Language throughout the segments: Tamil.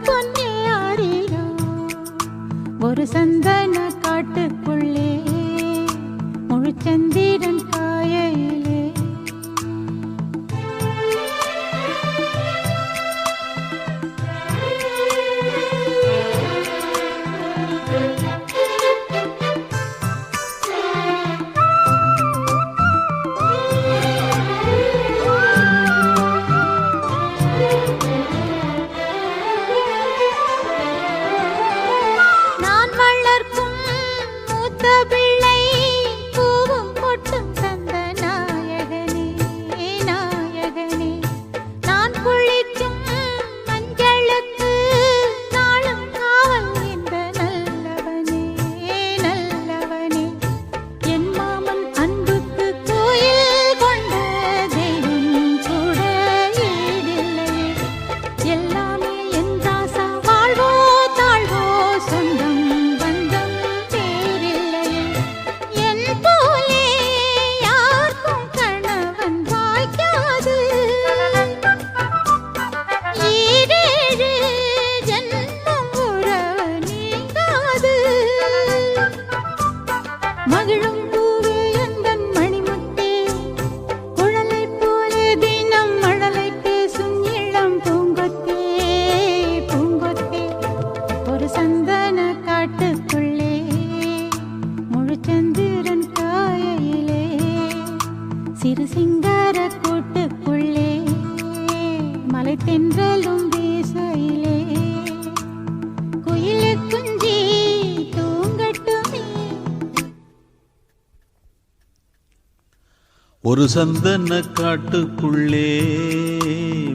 பொன்னே ஆரிரோ ஒரு சந்தன காட்டுக்குள்ளே முழுச்சந்திரன் காயையிலே சிறு சிங்கார கூட்டுக்குள்ளே மலை தென்றலும் வீசையிலே குயிலு குஞ்சி தூங்கட்டுமே. ஒரு சந்தன காட்டுக்குள்ளே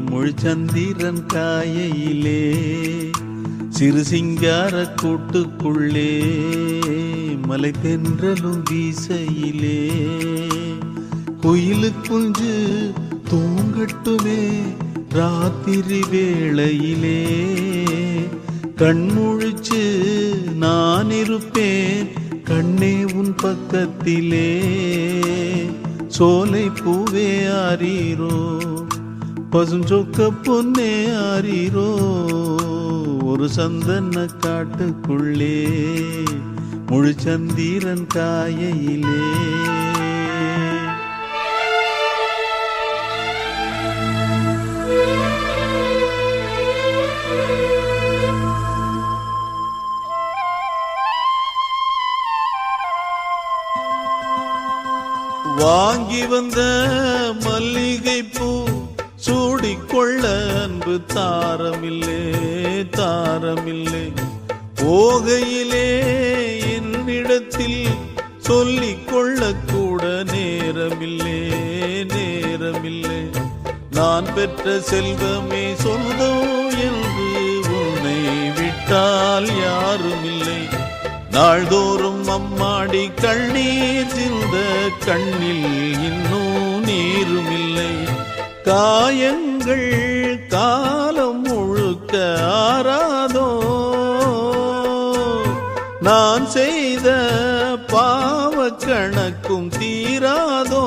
முழுச்சந்திரன் காயையிலே சிறு சிங்கார கூட்டுக்குள்ளே மலை தென்றலும் வீசையிலே குயிலு குஞ்சு தூங்கட்டுமே ராத்திரி வேளையிலே கண்முழிச்சு நான் இருப்பேன் கண்ணே உன் பக்கத்திலே சோலை பூவே ஆரீரோ பசுஞ்சொக்க பொன்னே ஆரீரோ ஒரு சந்தன காட்டுக்குள்ளே முழுச்சந்திரன் காயையிலே வாங்கி வந்த மல்லிகை பூ சூடிக்கொள்ள அன்பு தாரமில்லே தாரமில்லை போகையிலே என்னிடத்தில் சொல்லிக் கொள்ள கூட நேரமில்லே நேரமில்லை நான் பெற்ற செல்வமே சொந்தம் என்று உன்னை விட்டால் யாருமில்லை நாள்தோறும் அம்மாடி கண்ணீர் சிந்த கண்ணில் இன்னும் நீருமில்லை காயங்கள் காலம் முழுக்க ஆறாதோ நான் செய்த பாவ கணக்கும் தீராதோ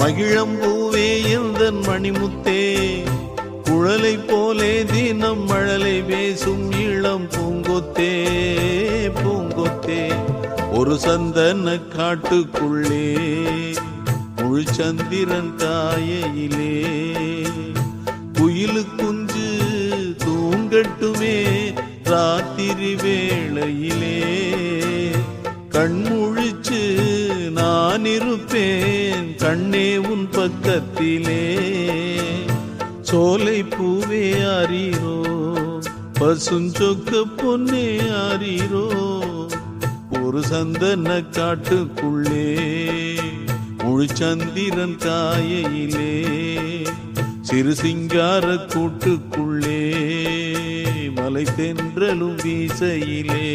மகிழம்பூவே எந்தன் மணிமுத்தே குழலை போலே தினம் மழலை பேசும் இளம் பூங்கொத்தே பூங்கொத்தே ஒரு சந்தன காட்டுக்குள்ளே முழுச்சந்திரன் காயையிலே குயிலு குஞ்சு தூங்கட்டுமே ராத்திரி வேளையிலே கண்முழிச்சு நான் இருப்பேன் கண்ணே உன் பக்கத்திலே சோலை பூவே ஆரீரோ பசுஞ்சொக்க பொன்னே ஆரீரோ ஒரு சந்தன காட்டுக்குள்ளே முழுச்சந்திரன் காயையிலே சிறு சிங்கார கூட்டுக்குள்ளே மலை தென்றலும் வீசையிலே